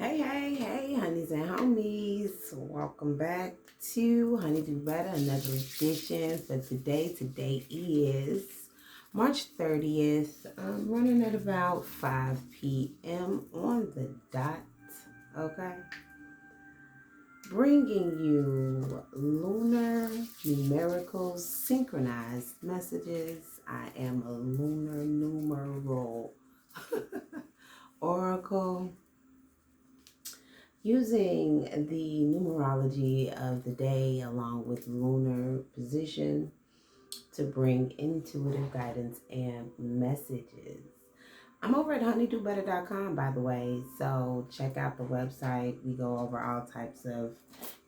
Hey, honeys and homies. Welcome back to HoneyDew Bett'R, another edition for today. Today is March 30th. I'm running at about 5 p.m. on the dot, okay? Bringing you lunar, numerical, synchronized messages. I am a lunar numeral oracle. Using the numerology of the day along with lunar position to bring intuitive guidance and messages. I'm over at HoneyDewBett'R.com, by the way, so check out the website. We go over all types of,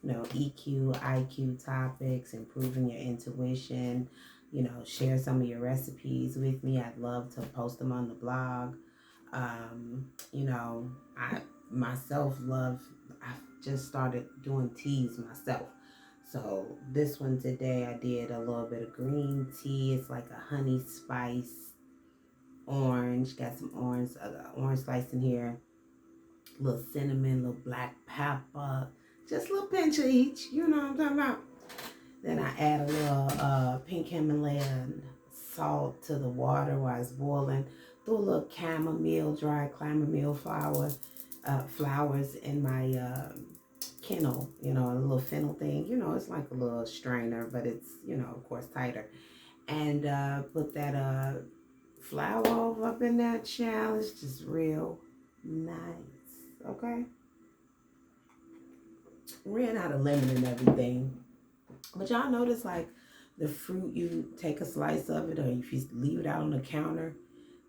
EQ, IQ topics, improving your intuition, share some of your recipes with me. I'd love to post them on the blog. I myself I've just started doing teas myself. So this one today I did a little bit of green tea. It's like a honey spice orange. Got some orange slice in here. A little cinnamon, a little black pepper. Just a little pinch of each. You know what I'm talking about. Then I add a little pink Himalayan salt to the water while it's boiling. Threw a little dry chamomile flowers in my kennel, a little fennel thing. It's like a little strainer, but it's, of course, tighter. And put that flower up in that shell. It's just real nice, okay? Ran out of lemon and everything. But y'all notice, like, the fruit, you take a slice of it, or if you leave it out on the counter,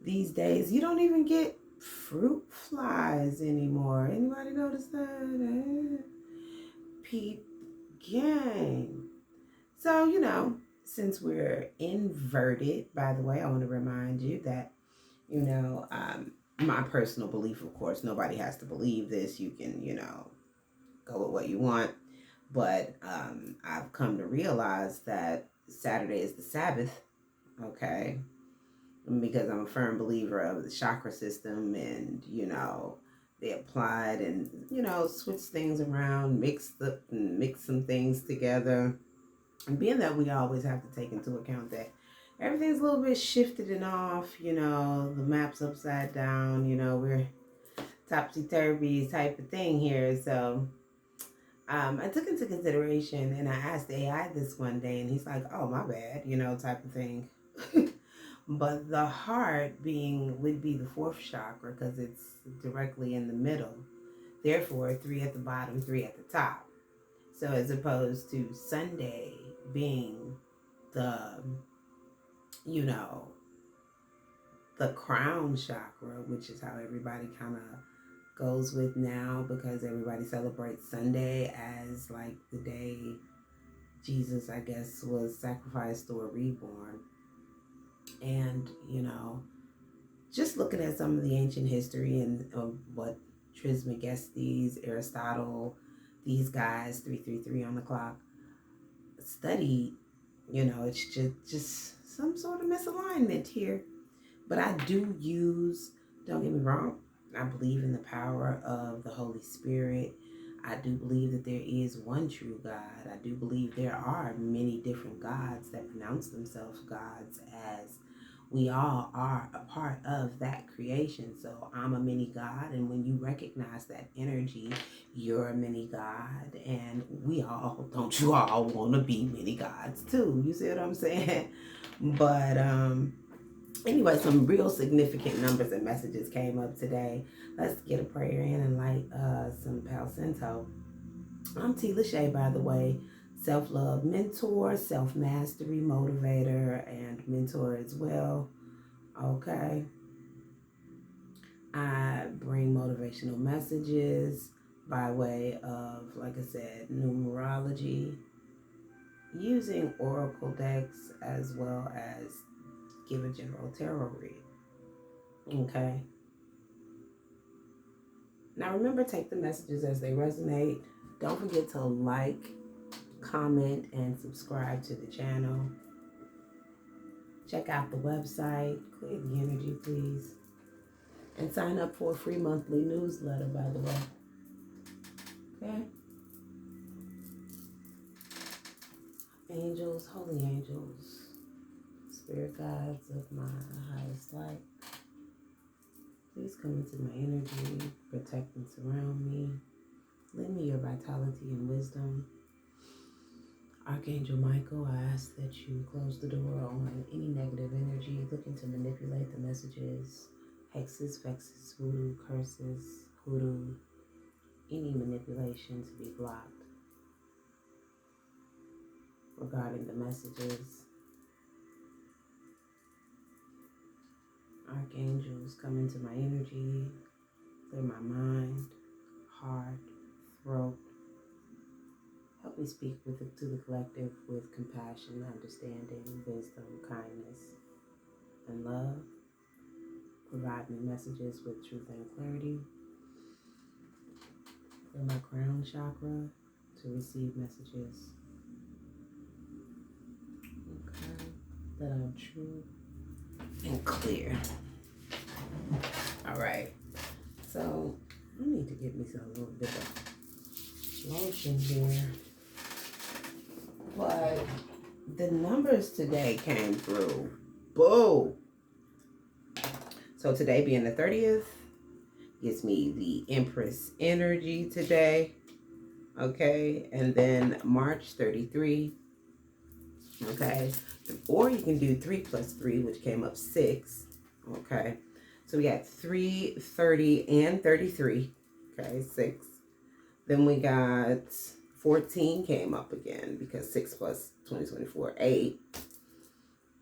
these days, you don't even get fruit flies anymore. Anybody notice that? Peep game. So, since we're inverted, by the way, I want to remind you that, my personal belief, of course, nobody has to believe this. You can, go with what you want. But I've come to realize that Saturday is the Sabbath, okay? Because I'm a firm believer of the chakra system, and they applied and switch things around, mix some things together. And being that we always have to take into account that everything's a little bit shifted and off, the map's upside down, we're topsy-turvy type of thing here. So I took into consideration, and I asked AI this one day, and he's like, oh, my bad, type of thing. But the heart would be the fourth chakra because it's directly in the middle. Therefore, 3 at the bottom, 3 at the top. So as opposed to Sunday being the, the crown chakra, which is how everybody kind of goes with now, because everybody celebrates Sunday as like the day Jesus, I guess, was sacrificed or reborn. And, just looking at some of the ancient history and what Trismegistus, Aristotle, these guys, 333 on the clock, studied, it's just some sort of misalignment here. But I do don't get me wrong, I believe in the power of the Holy Spirit. I do believe that there is one true God. I do believe there are many different gods that pronounce themselves gods, as we all are a part of that creation. So I'm a mini God, and when you recognize that energy, you're a mini God, and don't you all want to be mini gods too? You see what I'm saying? But anyway, some real significant numbers and messages came up today. Let's get a prayer in and light some Palo Santo. I'm T. Lachey, by the way, self-love mentor, self-mastery motivator, and mentor as well. Okay. I bring motivational messages by way of, like I said, numerology, using oracle decks, as well as give a general tarot read. Okay. Now remember, take the messages as they resonate. Don't forget to like, comment, and subscribe to the channel. Check out the website. Clear the energy, please. And sign up for a free monthly newsletter, by the way. Okay? Angels, holy angels, spirit guides of my highest light, please come into my energy, protect and surround me. Lend me your vitality and wisdom. Archangel Michael, I ask that you close the door on any negative energy looking to manipulate the messages, hexes, vexes, voodoo, curses, hoodoo, any manipulation to be blocked regarding the messages. Archangels, come into my energy, clear my mind, heart, throat. Help me speak to the collective with compassion, understanding, wisdom, kindness, and love. Provide me messages with truth and clarity. Clear my crown chakra to receive messages. Okay. That are true and clear. All right. So I need to get me a little bit of lotion here. But the numbers today came through. Boo! So today being the 30th gives me the Empress energy today. Okay. And then March 33. Okay. Or you can do 3 plus 3, which came up 6. Okay. So we got 3, 30, and 33. Okay. 6. Then we got 14 came up again because 6 plus 2024, 8.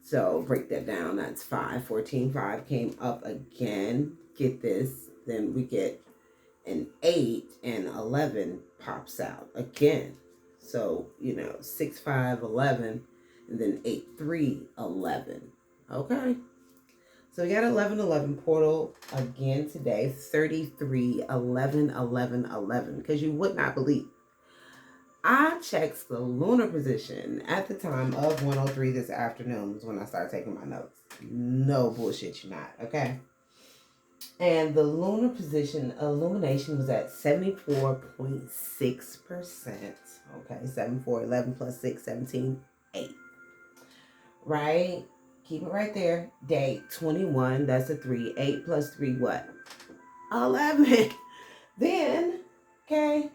So break that down. That's 5. 14, 5 came up again. Get this. Then we get an 8 and 11 pops out again. So, 6, 5, 11, and then 8, 3, 11. Okay. So we got 11, 11 portal again today. 33, 11, 11, 11. Because you would not believe. I checked the lunar position at the time of 1:03 this afternoon was when I started taking my notes. No bullshit, you not. Okay. And the lunar position illumination was at 74.6%. Okay. 74, 11 plus 6, 17, 8. Right? Keep it right there. Date 21. That's a 3. 8 plus 3, what? 11. Then, okay.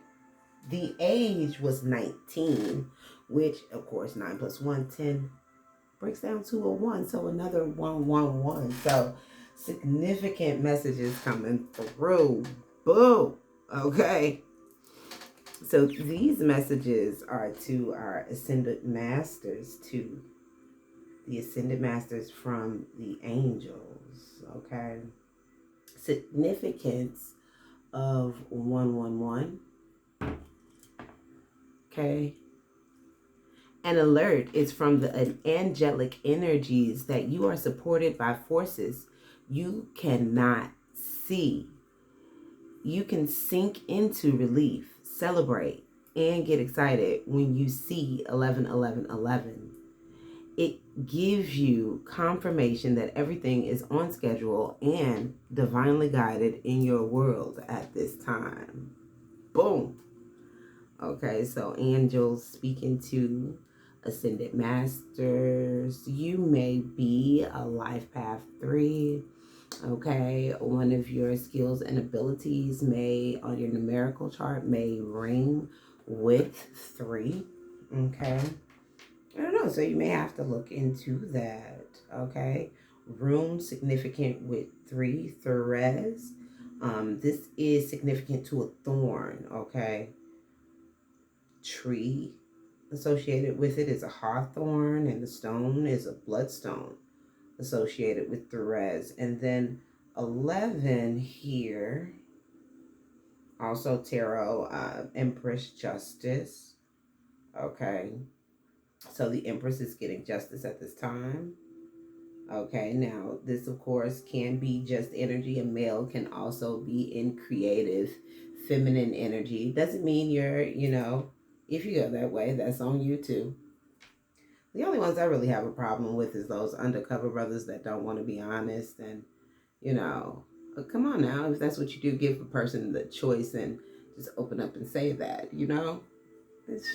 The age was 19, which, of course, 9 plus 1, 10, breaks down to a 1. So another 1, 1, 1. So significant messages coming through. Boo. Okay. So these messages are to our Ascended Masters, to the Ascended Masters from the Angels. Okay. Significance of 111. Okay. An alert is from the angelic energies that you are supported by forces you cannot see. You can sink into relief, celebrate, and get excited when you see 11, 11, 11. It gives you confirmation that everything is on schedule and divinely guided in your world at this time. Boom. Okay, so angels speaking to Ascended Masters. You may be a life path 3. Okay, one of your skills and abilities may, on your numerical chart, may ring with 3. Okay, I don't know. So you may have to look into that. Okay, room significant with 3, Therese. This is significant to a thorn. Okay. Tree associated with it is a hawthorn, and the stone is a bloodstone associated with Therese. And then 11 here, also tarot, Empress Justice. Okay, so the Empress is getting justice at this time. Okay, now this of course can be just energy. A male can also be in creative feminine energy. Doesn't mean you're, if you go that way, that's on you too. The only ones I really have a problem with is those undercover brothers that don't want to be honest. And, come on now. If that's what you do, give a person the choice and just open up and say that, you know? It's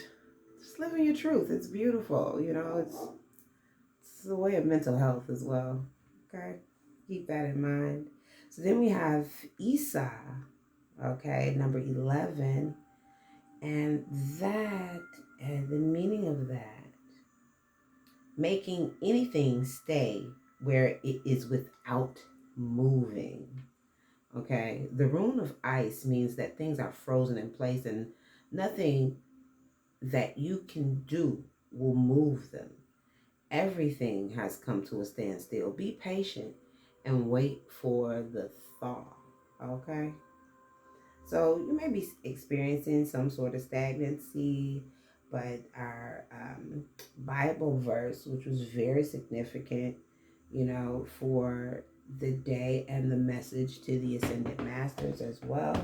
just living your truth. It's beautiful, you know? It's a way of mental health as well. Okay? Keep that in mind. So then we have Isa, okay, number 11. And that, and the meaning of that, making anything stay where it is without moving. Okay, the rune of ice means that things are frozen in place and nothing that you can do will move them. Everything has come to a standstill. Be patient and wait for the thaw. Okay, so you may be experiencing some sort of stagnancy, but our Bible verse, which was very significant, you know, for the day and the message to the Ascended Masters as well.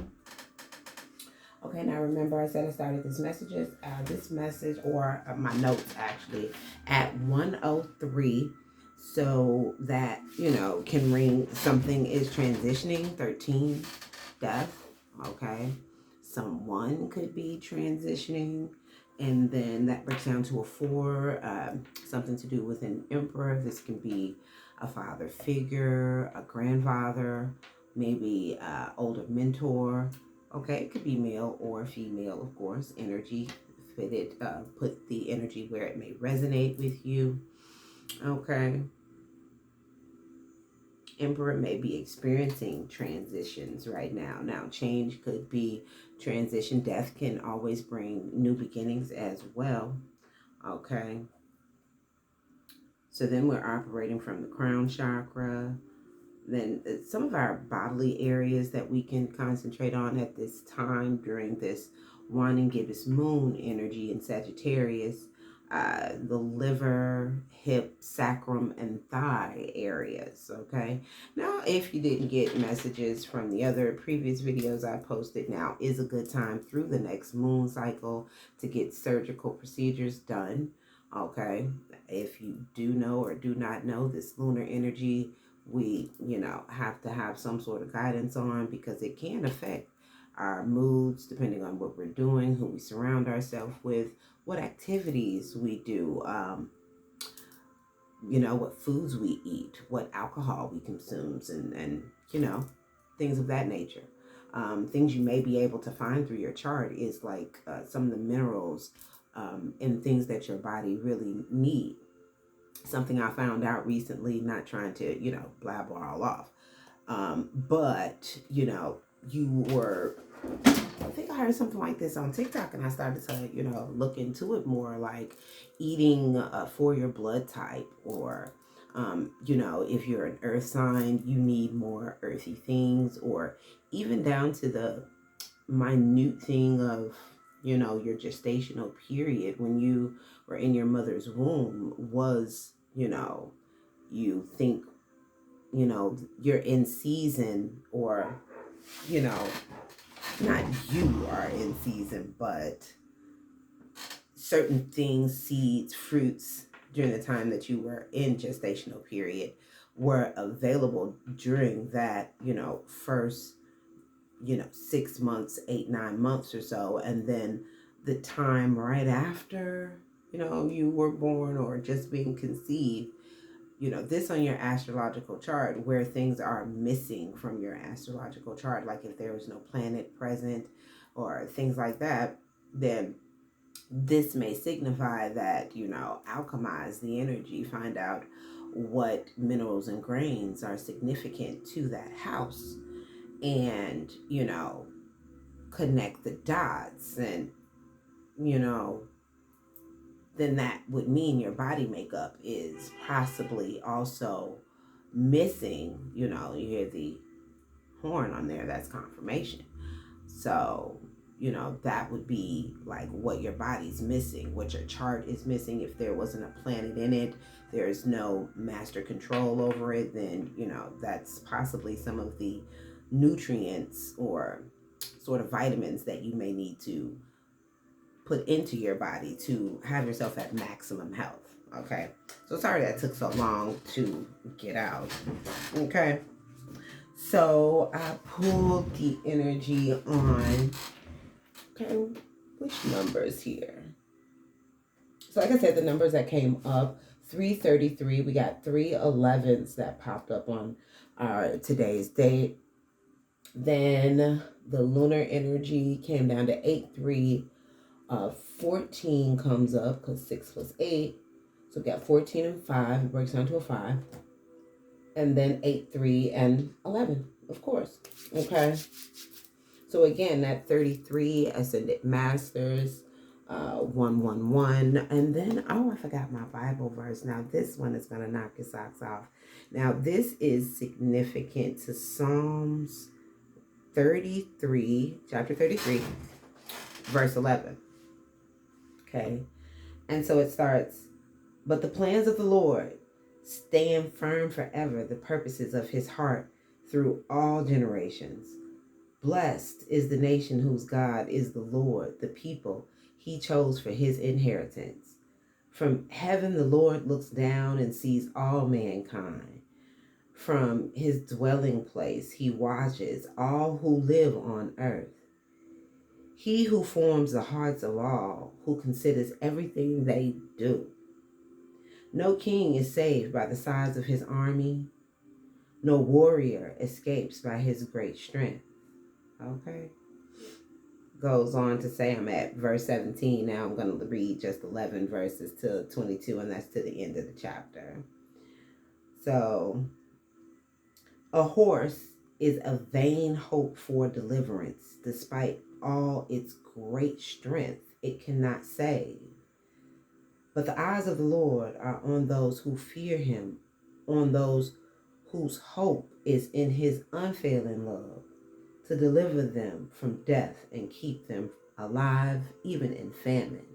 Okay, now remember I said I started this message, or my notes actually, at 1:03, so that, you know, can ring something is transitioning, 13, death, okay? Someone could be transitioning, and then that breaks down to a 4, something to do with an emperor. This can be a father figure, a grandfather, maybe older mentor. Okay, it could be male or female, of course. Energy fitted, put the energy where it may resonate with you. Okay. Emperor may be experiencing transitions right now. Now, change could be transition. Death can always bring new beginnings as well. Okay. So then we're operating from the crown chakra. Then some of our bodily areas that we can concentrate on at this time during this waning gibbous moon energy in Sagittarius, the liver, hip, sacrum, and thigh areas. Okay, now if you didn't get messages from the other previous videos I posted, now is a good time through the next moon cycle to get surgical procedures done. Okay, if you do know or do not know, this lunar energy, we, you know, have to have some sort of guidance on, because it can affect our moods depending on what we're doing, who we surround ourselves with, what activities we do, you know, what foods we eat, what alcohol we consume, and you know, things of that nature. Things you may be able to find through your chart is like some of the minerals and things that your body really need. Something I found out recently, not trying to, you know, blabber all off. But, you know, I think I heard something like this on TikTok, and I started to, you know, look into it more, like eating for your blood type, or, you know, if you're an earth sign, you need more earthy things, or even down to the minute thing of, you know, your gestational period when you were in your mother's womb. Was, you know, you think, you know, you're in season, or, you know, not you are in season, but certain things, seeds, fruits, during the time that you were in gestational period were available during that, you know, first, you know, 6 months, 8, 9 months or so. And then the time right after, you know, you were born or just being conceived, you know, this on your astrological chart, where things are missing from your astrological chart, like if there was no planet present or things like that, then this may signify that, you know, alchemize the energy, find out what minerals and grains are significant to that house, and, you know, connect the dots. And, you know, then that would mean your body makeup is possibly also missing. You know, you hear the horn on there, that's confirmation. So, you know, that would be like what your body's missing, what your chart is missing. If there wasn't a planet in it, there's no master control over it, then, you know, that's possibly some of the nutrients or sort of vitamins that you may need to put into your body to have yourself at maximum health. Okay, so sorry that took so long to get out. Okay, so I pulled the energy on Okay, which numbers here? So like I said, the numbers that came up, 333, we got 3 11s that popped up on our today's date. Then the lunar energy came down to 8-3. 14 comes up because 6 plus 8. So we got 14 and 5. It breaks down to a 5. And then 8-3 and 11, of course. Okay. So again, that 33 ascended masters, 111. And then, oh, I forgot my Bible verse. Now, this one is going to knock your socks off. Now, this is significant to Psalms 33, chapter 33, verse 11. Okay. And so it starts, but the plans of the Lord stand firm forever, the purposes of his heart through all generations. Blessed is the nation whose God is the Lord, the people he chose for his inheritance. From heaven the Lord looks down and sees all mankind. From his dwelling place he watches all who live on earth. He who forms the hearts of all, who considers everything they do. No king is saved by the size of his army. No warrior escapes by his great strength. Okay. Goes on to say, I'm at verse 17 now. I'm going to read just 11 verses to 22, and that's to the end of the chapter. So, a horse is a vain hope for deliverance. Despite all its great strength, it cannot save. But the eyes of the Lord are on those who fear him, on those whose hope is in his unfailing love, to deliver them from death and keep them alive even in famine.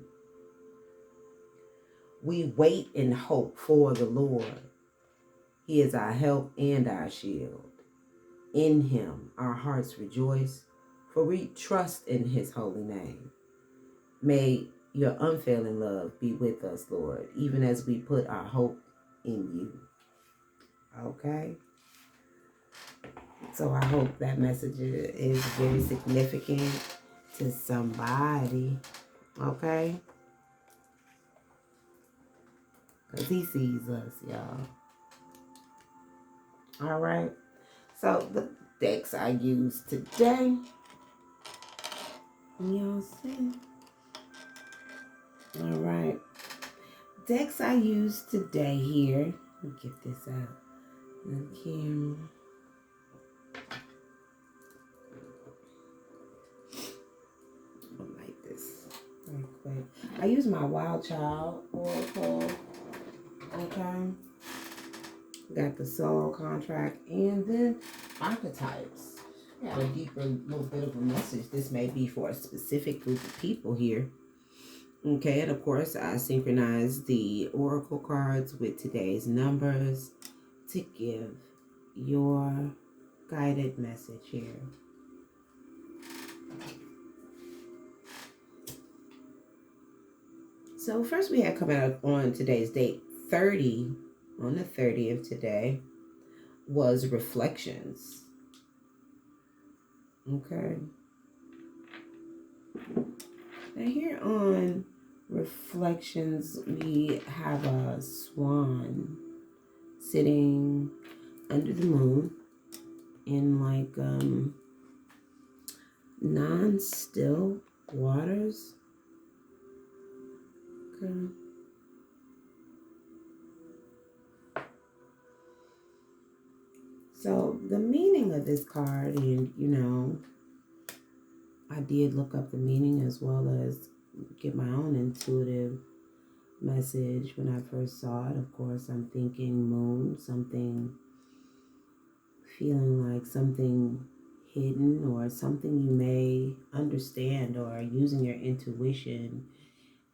We wait in hope for the Lord. He is our help and our shield. In him our hearts rejoice, for we trust in his holy name. May your unfailing love be with us, Lord, even as we put our hope in you. Okay? So I hope that message is very significant to somebody. Okay? Because he sees us, y'all. All right? So the decks I used today, y'all see? All right. Decks I used today here. Let me get this out. The camera. Like this real quick. I use my Wild Child Oracle. Okay. Got the soul contract and then archetypes. Got a deeper little bit of a message. This may be for a specific group of people here. Okay, and of course I synchronize the oracle cards with today's numbers to give your guided message here. So first we had come out on today's date, 30, on the 30th today, was reflections. Okay. Now here on reflections, we have a swan sitting under the moon in like non-still waters. Okay. So the meaning of this card, and I did look up the meaning as well as get my own intuitive message when I first saw it. Of course, I'm thinking moon, something, feeling like something hidden or something you may understand or using your intuition.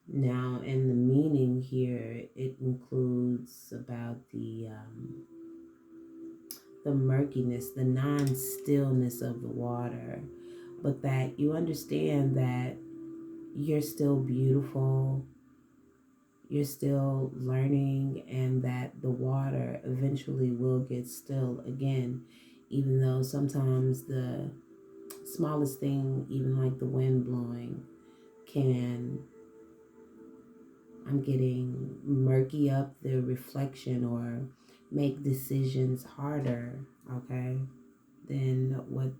Now, in the meaning here, it includes about the murkiness, the non-stillness of the water, but that you understand that you're still beautiful, you're still learning, and that the water eventually will get still again, even though sometimes the smallest thing, even like the wind blowing, I'm getting murky up the reflection or make decisions harder, okay, than what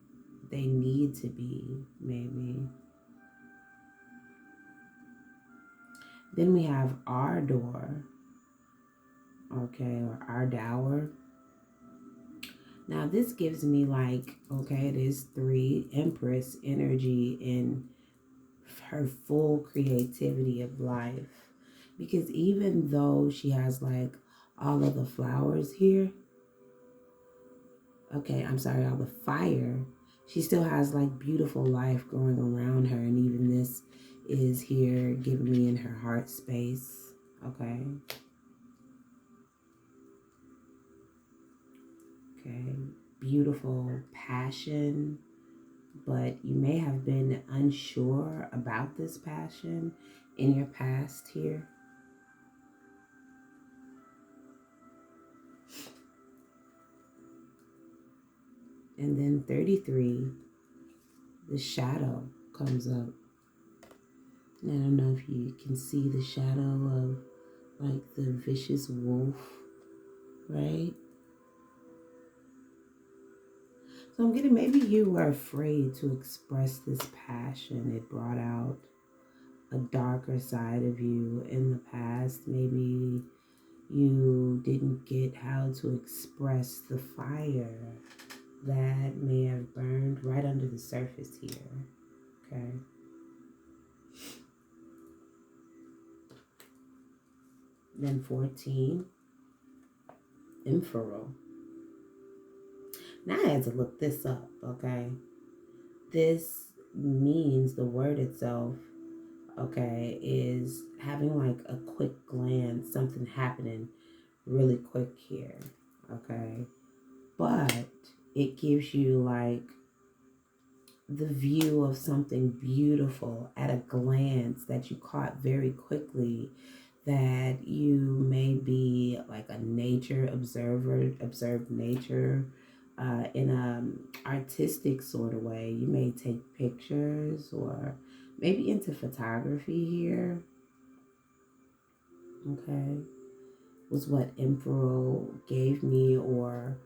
they need to be, maybe. Then we have our door, okay, or our dower. Now this gives me like, okay, it is 3 Empress energy in her full creativity of life. Because even though she has like all of the flowers here, okay, I'm sorry, all the fire, she still has like beautiful life growing around her. And even this is here giving me in her heart space, okay? Okay, beautiful passion, but you may have been unsure about this passion in your past here. And then 33, the shadow comes up. And I don't know if you can see the shadow of like the vicious wolf, right? So I'm getting, maybe you were afraid to express this passion. It brought out a darker side of you in the past. Maybe you didn't get how to express the fire that may have burned right under the surface here, okay? Then 14, Emperor. Now I had to look this up, okay? This means, the word itself, okay, is having like a quick glance, something happening really quick here, okay? But it gives you like the view of something beautiful at a glance that you caught very quickly, that you may be like a nature observer, observe nature in an artistic sort of way. You may take pictures or maybe into photography here, okay, was what Emperor gave me. Or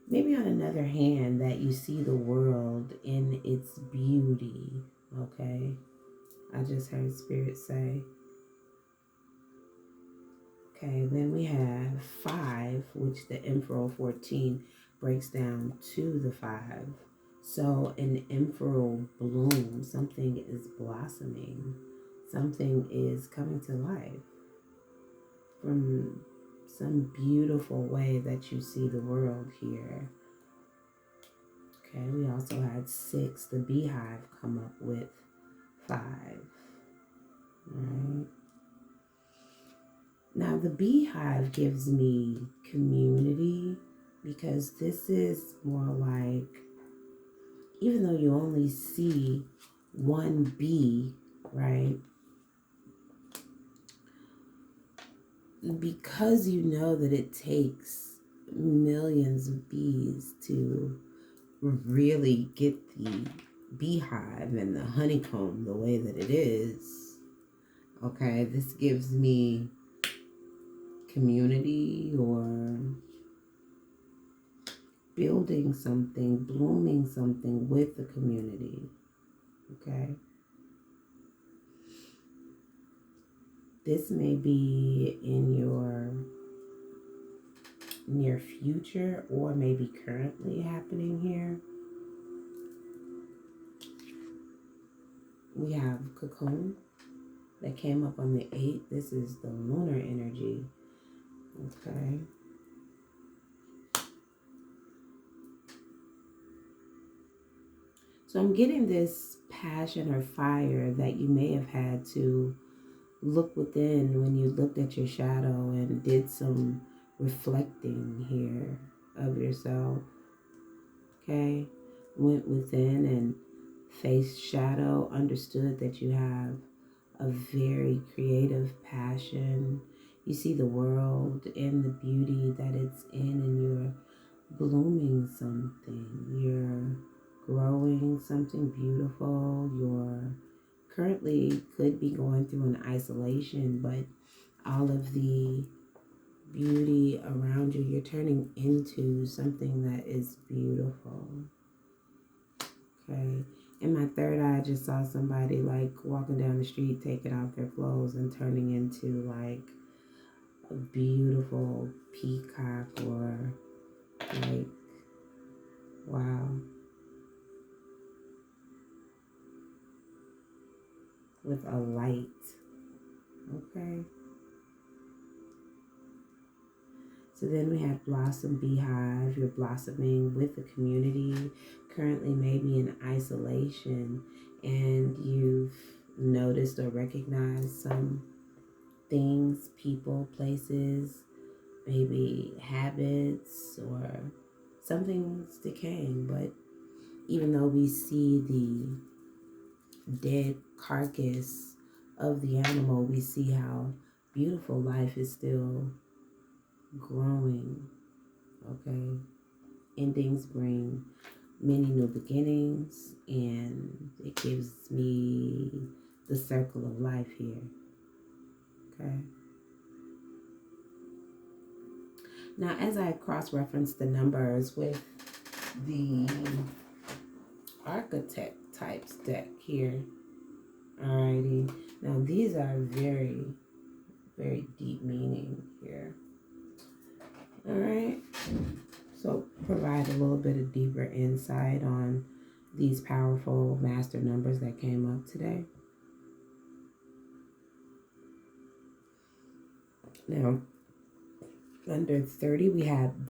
maybe on another hand, that you see the world in its beauty, okay? I just heard Spirit say. Okay, then we have 5, which the Emperor 14 breaks down to the 5. So an Emperor bloom, something is blossoming, something is coming to life from some beautiful way that you see the world here. Okay, we also had 6, the beehive, come up with 5. Right. Now the beehive gives me community, because this is more like, even though you only see one bee, right? Because you know that it takes millions of bees to really get the beehive and the honeycomb the way that it is, okay, this gives me community, or building something, blooming something with the community, okay? This may be in your near future, or maybe currently happening here. We have cocoon that came up on the 8th. This is the lunar energy, okay? So I'm getting this passion or fire that you may have had to look within when you looked at your shadow and did some reflecting here of yourself, okay? Went within and faced shadow, understood that you have a very creative passion. You see the world in the beauty that it's in, and you're blooming something. You're growing something beautiful. You're currently could be going through an isolation, but all of the beauty around you, you're turning into something that is beautiful. Okay. In my third eye, I just saw somebody like walking down the street, taking off their clothes and turning into like a beautiful peacock, or like, wow, with a light. Okay. So then we have Blossom Beehive. You're blossoming with the community, currently maybe in isolation, and you've noticed or recognized some things, people, places, maybe habits, or something's decaying. But even though we see the dead carcass of the animal, we see how beautiful life is still growing. Okay. Endings bring many new beginnings, and it gives me the circle of life here. Okay. Now, as I cross-reference the numbers with the architect types deck here, alrighty. Now, these are very, very deep meaning here. All right. So provide a little bit of deeper insight on these powerful master numbers that came up today. Now, under 30, we have